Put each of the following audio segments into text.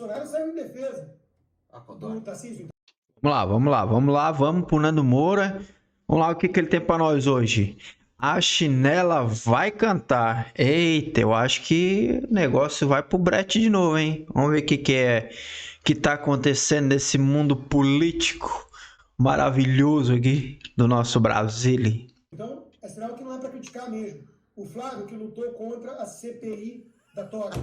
Bolsonaro saiu em defesa Ah, do Codói. Tarcísio. Vamos pro Nando Moura. Vamos lá, o que ele tem pra nós hoje? A chinela vai cantar. Eita, eu acho que o negócio vai pro brete de novo, hein? Vamos ver o que tá acontecendo nesse mundo político maravilhoso aqui do nosso Brasil. Então, é sinal que não é para criticar mesmo. O Flávio que lutou contra a CPI da Toga.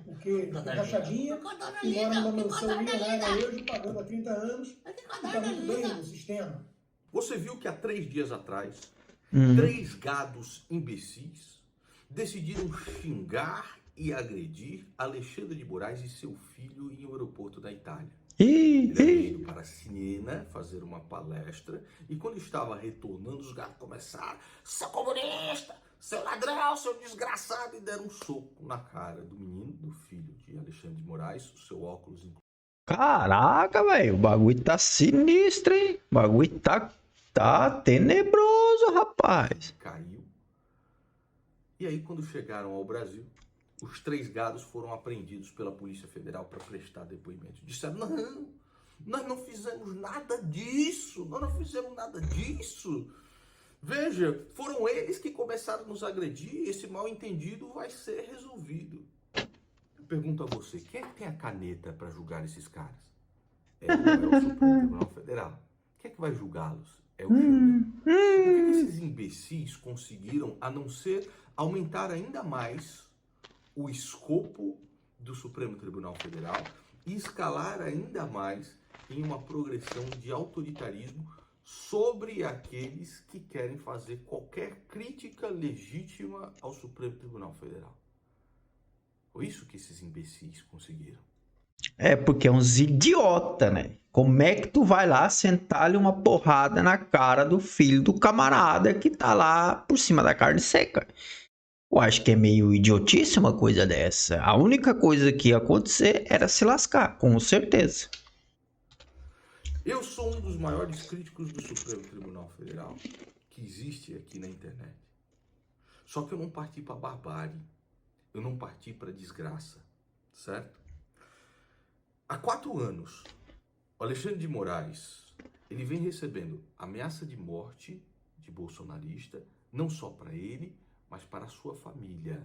Porque tá rachadinha e mora numa mansão milionária hoje, pagando há 30 anos, e tá muito bem no sistema. Você viu que há 3 dias atrás, 3 gados imbecis decidiram xingar e agredir Alexandre de Moraes e seu filho em um aeroporto da Itália. Ele havia ido para Siena fazer uma palestra e quando estava retornando, os gatos começaram: seu comunista, seu ladrão, seu desgraçado, e deram um soco na cara do menino, do filho de Alexandre de Moraes, o seu óculos inclusive. Caraca, velho, o bagulho tá sinistro, hein? O bagulho tá tenebroso, rapaz. Caiu. E aí, quando chegaram ao Brasil, os 3 gados foram apreendidos pela Polícia Federal para prestar depoimento. Disseram: não, nós não fizemos nada disso, nós não fizemos nada disso. Veja, foram eles que começaram a nos agredir, esse mal entendido vai ser resolvido. Eu pergunto a você, quem é que tem a caneta para julgar esses caras? É o Supremo Tribunal Federal. Quem é que vai julgá-los? É o Xandão. O que esses imbecis conseguiram, a não ser aumentar ainda mais o escopo do Supremo Tribunal Federal e escalar ainda mais em uma progressão de autoritarismo sobre aqueles que querem fazer qualquer crítica legítima ao Supremo Tribunal Federal? Foi isso que esses imbecis conseguiram. É porque é uns idiota, né? Como é que tu vai lá sentar-lhe uma porrada na cara do filho do camarada que tá lá por cima da carne seca? Eu acho que é meio idiotice uma coisa dessa. A única coisa que ia acontecer era se lascar, com certeza. Eu sou um dos maiores críticos do Supremo Tribunal Federal que existe aqui na internet. Só que eu não parti para barbárie. Eu não parti para desgraça, certo? Há 4 anos, o Alexandre de Moraes, ele vem recebendo ameaça de morte de bolsonarista, não só para ele, mas para a sua família,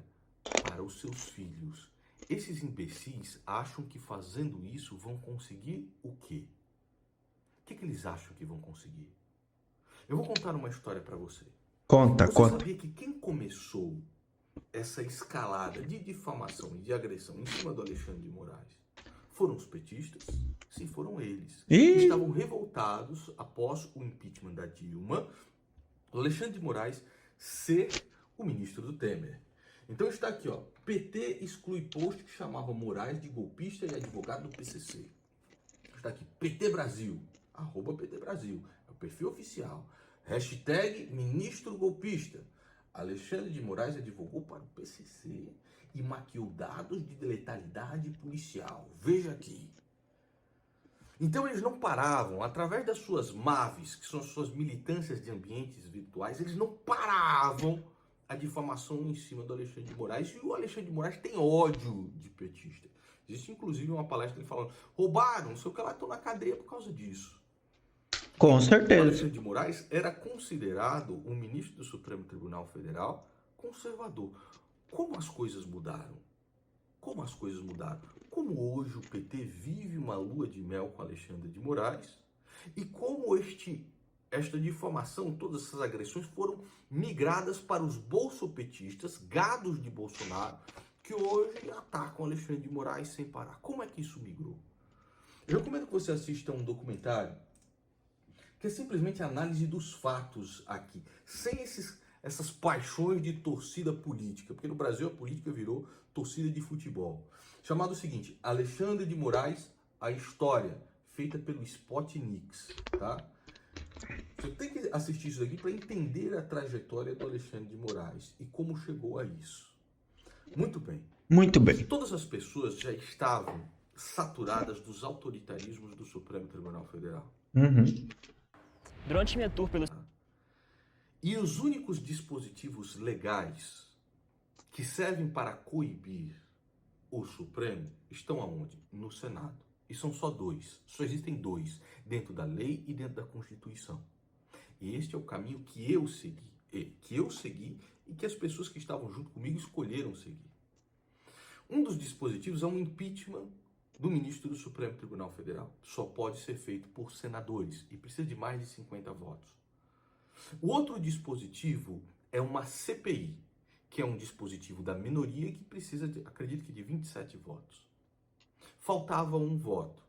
para os seus filhos. Esses imbecis acham que fazendo isso vão conseguir o quê? O que eles acham que vão conseguir? Eu vou contar uma história para você. Você sabia que quem começou essa escalada de difamação e de agressão em cima do Alexandre de Moraes foram os petistas? Sim, foram eles. Que estavam revoltados após o impeachment da Dilma, o Alexandre de Moraes ser o ministro do Temer. Então está aqui, ó, PT exclui post que chamava Moraes de golpista e advogado do PCC. Está aqui, PT Brasil, @PT Brasil, é o perfil oficial. Hashtag ministro golpista. Alexandre de Moraes advogou para o PCC e maquiou dados de letalidade policial. Veja aqui. Então eles não paravam, através das suas MAVs, que são as suas militâncias de ambientes virtuais, eles não paravam a difamação em cima do Alexandre de Moraes. E o Alexandre de Moraes tem ódio de petista. Existe inclusive uma palestra dele falando: roubaram, não sei o que lá, estão na cadeia por causa disso. Com certeza. O Alexandre de Moraes era considerado um ministro do Supremo Tribunal Federal conservador. Como as coisas mudaram? Como as coisas mudaram? Como hoje o PT vive uma lua de mel com Alexandre de Moraes e como esta difamação, todas essas agressões foram migradas para os bolsopetistas, gados de Bolsonaro, que hoje atacam Alexandre de Moraes sem parar. Como é que isso migrou? Eu recomendo que você assista um documentário que é simplesmente a análise dos fatos aqui, sem essas paixões de torcida política, porque no Brasil a política virou torcida de futebol. Chamado o seguinte: Alexandre de Moraes, a história, feita pelo Spotnix, tá? Você tem que assistir isso daqui para entender a trajetória do Alexandre de Moraes e como chegou a isso. Muito bem. Muito bem. Todas as pessoas já estavam saturadas dos autoritarismos do Supremo Tribunal Federal. Durante minha tour pelo... E os únicos dispositivos legais que servem para coibir o Supremo estão aonde? No Senado. E são só dois. Só existem dois, dentro da lei e dentro da Constituição. E este é o caminho que eu segui. E que as pessoas que estavam junto comigo escolheram seguir. Um dos dispositivos é um impeachment do ministro do Supremo Tribunal Federal. Só pode ser feito por senadores e precisa de mais de 50 votos. O outro dispositivo é uma CPI, que é um dispositivo da minoria que precisa, acredito que de 27 votos. Faltava um voto.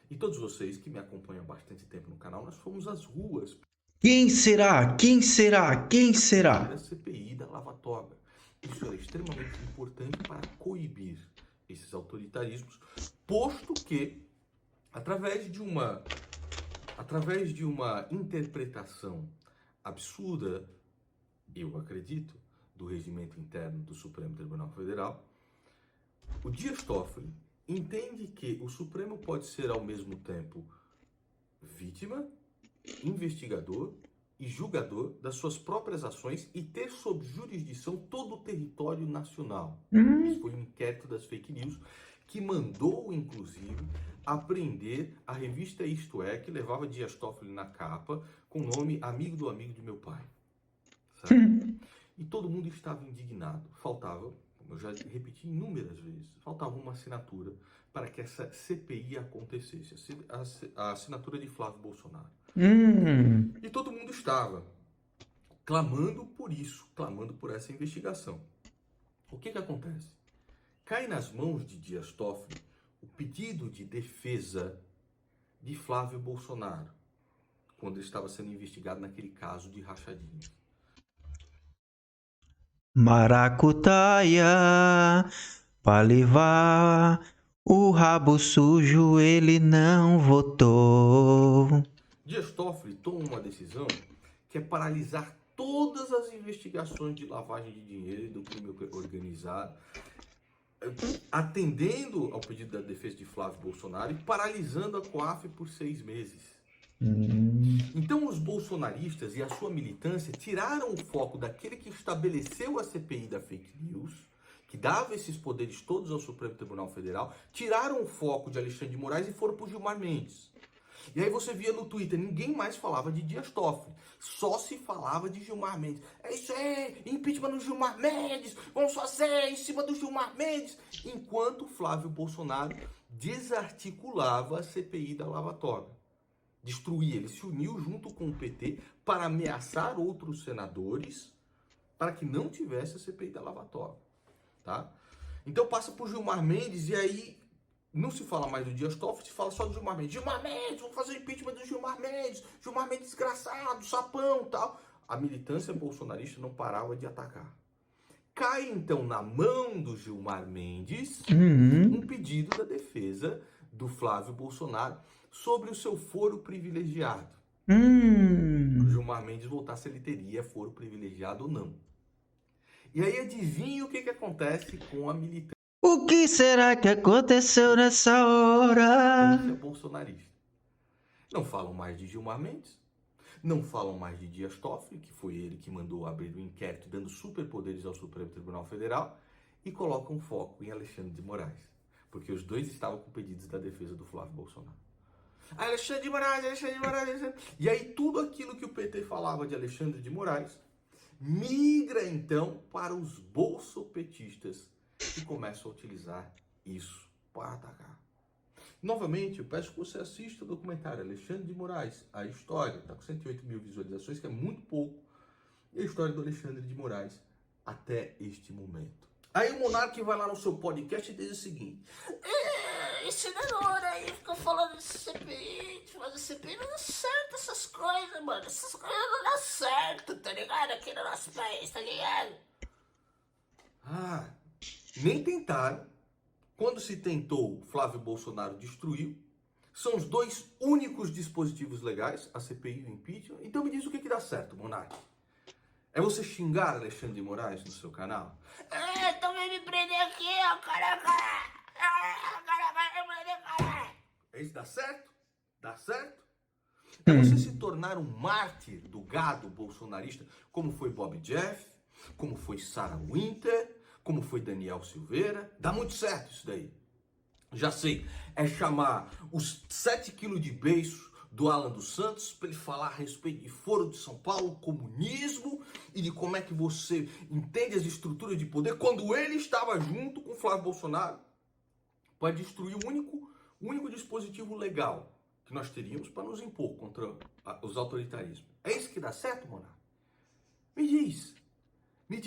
E todos vocês que me acompanham há bastante tempo no canal, nós fomos às ruas. Quem será? Quem será? Quem será? A CPI da Lava Toga. Isso era extremamente importante para coibir esses autoritarismos, posto que, através de uma interpretação absurda, eu acredito, do regimento interno do Supremo Tribunal Federal, o Dias Toffoli entende que o Supremo pode ser ao mesmo tempo vítima, investigador e julgador das suas próprias ações e ter sob jurisdição todo o território nacional. Isso foi um inquérito das fake news que mandou, inclusive, apreender a revista Isto É, que levava Dias Toffoli na capa, com o nome Amigo do Amigo de Meu Pai. Sabe? E todo mundo estava indignado. Faltava, como eu já repeti inúmeras vezes, faltava uma assinatura para que essa CPI acontecesse. A assinatura de Flávio Bolsonaro. E todo mundo estava clamando por isso, clamando por essa investigação. O que acontece? Cai nas mãos de Dias Toffoli o pedido de defesa de Flávio Bolsonaro, quando ele estava sendo investigado naquele caso de rachadinha. Maracutaia, pra levar o rabo sujo, ele não votou. Dias Toffoli toma uma decisão que é paralisar todas as investigações de lavagem de dinheiro e do crime organizado, atendendo ao pedido da defesa de Flávio Bolsonaro e paralisando a COAF por 6 meses. Então os bolsonaristas e a sua militância tiraram o foco daquele que estabeleceu a CPI da fake news, que dava esses poderes todos ao Supremo Tribunal Federal, tiraram o foco de Alexandre de Moraes e foram para o Gilmar Mendes. E aí você via no Twitter, ninguém mais falava de Dias Toffoli, só se falava de Gilmar Mendes. É isso aí, impeachment no Gilmar Mendes, vamos fazer em cima do Gilmar Mendes. Enquanto Flávio Bolsonaro desarticulava a CPI da Lava Toga. Destruía, ele se uniu junto com o PT para ameaçar outros senadores para que não tivesse a CPI da Lava Toga. Tá? Então passa por Gilmar Mendes e aí não se fala mais do Dias Toffoli, se fala só do Gilmar Mendes. Gilmar Mendes, vamos fazer o impeachment do Gilmar Mendes desgraçado, sapão e tal. A militância bolsonarista não parava de atacar. Cai então na mão do Gilmar Mendes um pedido da defesa do Flávio Bolsonaro sobre o seu foro privilegiado. O Gilmar Mendes voltasse, ele teria foro privilegiado ou não. E aí adivinha o que acontece com a militância? O que será que aconteceu nessa hora? É bolsonarista. Não falam mais de Gilmar Mendes, não falam mais de Dias Toffoli, que foi ele que mandou abrir o inquérito dando superpoderes ao Supremo Tribunal Federal, e colocam foco em Alexandre de Moraes, porque os dois estavam com pedidos da defesa do Flávio Bolsonaro. Alexandre de Moraes, Alexandre de Moraes, Alexandre... E aí tudo aquilo que o PT falava de Alexandre de Moraes migra então para os bolsopetistas, que começam a utilizar isso para atacar. Novamente, eu peço que você assista o documentário Alexandre de Moraes, a história, está com 108 mil visualizações, que é muito pouco, e a história do Alexandre de Moraes até este momento. Aí o Monark vai lá no seu podcast e diz o seguinte: esse senador aí fica falando de CPI, de fazer CPI, não dá certo essas coisas, mano, essas coisas não dá certo, tá ligado? Aqui no nosso país, tá ligado? Nem tentaram. Quando se tentou, Flávio Bolsonaro destruiu. São os dois únicos dispositivos legais, a CPI e o impeachment. Então me diz o que dá certo, Monark. É você xingar Alexandre de Moraes no seu canal? Então vem me prender aqui, ó, caraca! É isso, dá certo? Dá certo? É você se tornar um mártir do gado bolsonarista, como foi Bob Jeff, como foi Sarah Winter, como foi Daniel Silveira. Dá muito certo isso daí. Já sei, é chamar os 7 quilos de beiço do Alan dos Santos para ele falar a respeito de Foro de São Paulo, comunismo e de como é que você entende as estruturas de poder quando ele estava junto com Flávio Bolsonaro para destruir o único dispositivo legal que nós teríamos para nos impor contra os autoritarismos. É isso que dá certo, Monarca? Me diz. Me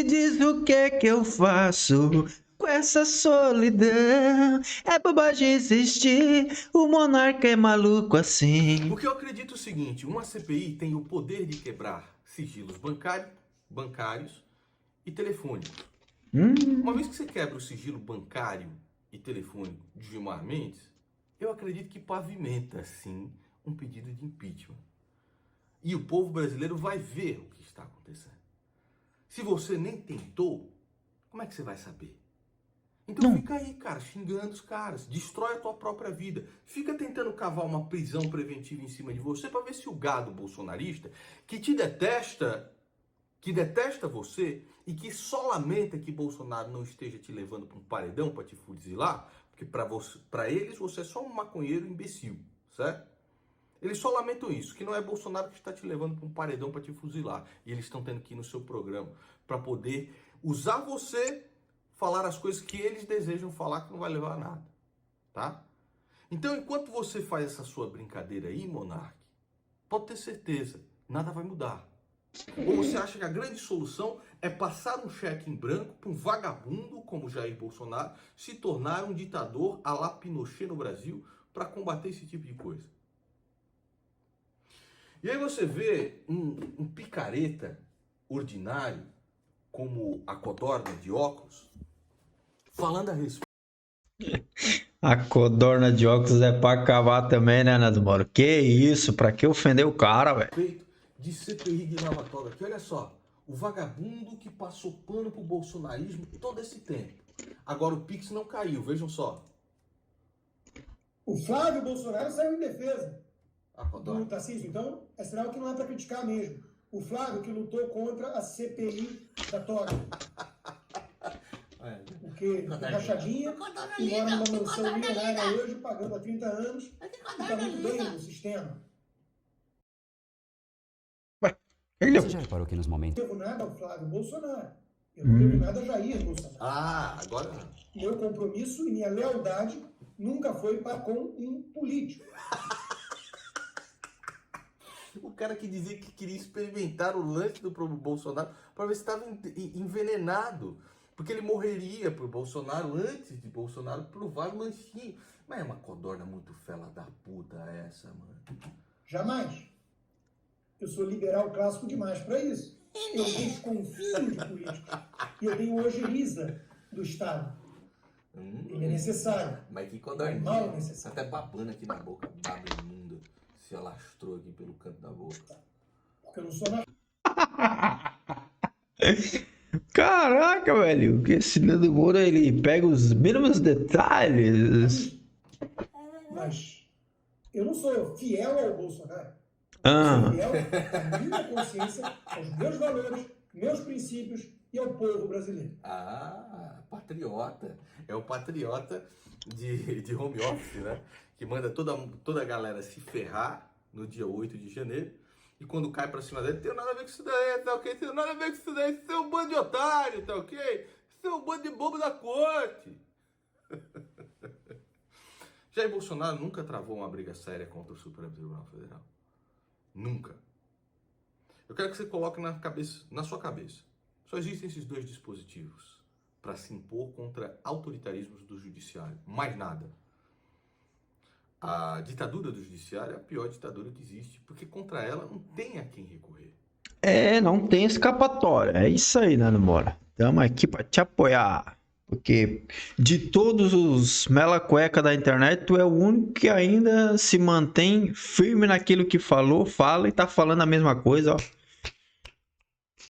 diz o que é que eu faço com essa solidão. É bobagem existir, o monarca é maluco assim. Porque eu acredito o seguinte, uma CPI tem o poder de quebrar sigilos bancários e telefônicos. Uma vez que você quebra o sigilo bancário e telefônico de Gilmar Mendes, eu acredito que pavimenta, sim, um pedido de impeachment. E o povo brasileiro vai ver o que está acontecendo. Se você nem tentou, como é que você vai saber? Então fica aí, cara, xingando os caras. Destrói a tua própria vida. Fica tentando cavar uma prisão preventiva em cima de você para ver se o gado bolsonarista, que te detesta, que detesta você e que só lamenta que Bolsonaro não esteja te levando para um paredão para te fuzilar, porque para eles você é só um maconheiro imbecil, certo? Eles só lamentam isso, que não é Bolsonaro que está te levando para um paredão para te fuzilar. E eles estão tendo que ir no seu programa para poder usar você, falar as coisas que eles desejam falar que não vai levar a nada, tá? Então, enquanto você faz essa sua brincadeira aí, Monark, pode ter certeza, nada vai mudar. Ou você acha que a grande solução é passar um cheque em branco para um vagabundo como Jair Bolsonaro se tornar um ditador à la Pinochet no Brasil para combater esse tipo de coisa? E aí você vê um picareta ordinário, como a Codorna de óculos, falando a respeito. A codorna de óculos é pra acabar também, né, Nando Moro? Que isso? Pra que ofender o cara, velho? De CPI de Lava Toga, que olha só, o vagabundo que passou pano pro bolsonarismo todo esse tempo. Agora o Pix não caiu, vejam só. O Flávio Bolsonaro saiu em defesa do Tarcísio, então é sinal que não é para criticar mesmo. O Flávio que lutou contra a CPI da Toga. Porque fica rachadinha e mora numa mansão milionária hoje, pagando há 30 anos, e está muito bem no sistema. Você já reparou que nos momentos... Eu não devo nada ao Flávio Bolsonaro. Eu não devo nada a Jair Bolsonaro. Agora não. Meu compromisso e minha lealdade nunca foi para com um político. O cara que dizia que queria experimentar o lanche do Bolsonaro para ver se estava envenenado. Porque ele morreria por Bolsonaro antes de Bolsonaro provar o lanchinho. Mas é uma codorna muito fela da puta essa, mano. Jamais. Eu sou liberal clássico demais para isso. Eu desconfio de política. E eu tenho ojeriza do Estado. Ele é necessário. Mas que codorninha. Mal necessário. Até babando aqui na boca, baba imunda. Se alastrou aqui pelo canto da boca. Porque eu não sou na... Caraca, velho. Esse Nando Moro, ele pega os mínimos detalhes. Mas eu não sou fiel ao Bolsonaro. Sou fiel à minha consciência, aos meus valores, meus princípios e ao povo brasileiro. Patriota. É o patriota de home office, né? Que manda toda a galera se ferrar no dia 8 de janeiro. E quando cai pra cima dele, tem nada a ver com isso daí, tá ok? Tem nada a ver com isso daí, você é um bando de otário, tá ok? Você é um bando de bobo da corte. Jair Bolsonaro nunca travou uma briga séria contra o Supremo Tribunal Federal. Nunca. Eu quero que você coloque na sua cabeça. Só existem esses dois dispositivos para se impor contra autoritarismos do judiciário. Mais nada. A ditadura do judiciário é a pior ditadura que existe, porque contra ela não tem a quem recorrer. Não tem escapatória. É isso aí, Nando Moro. Estamos aqui para te apoiar. Porque de todos os mela cueca da internet, tu é o único que ainda se mantém firme naquilo que falou, fala e tá falando a mesma coisa, ó.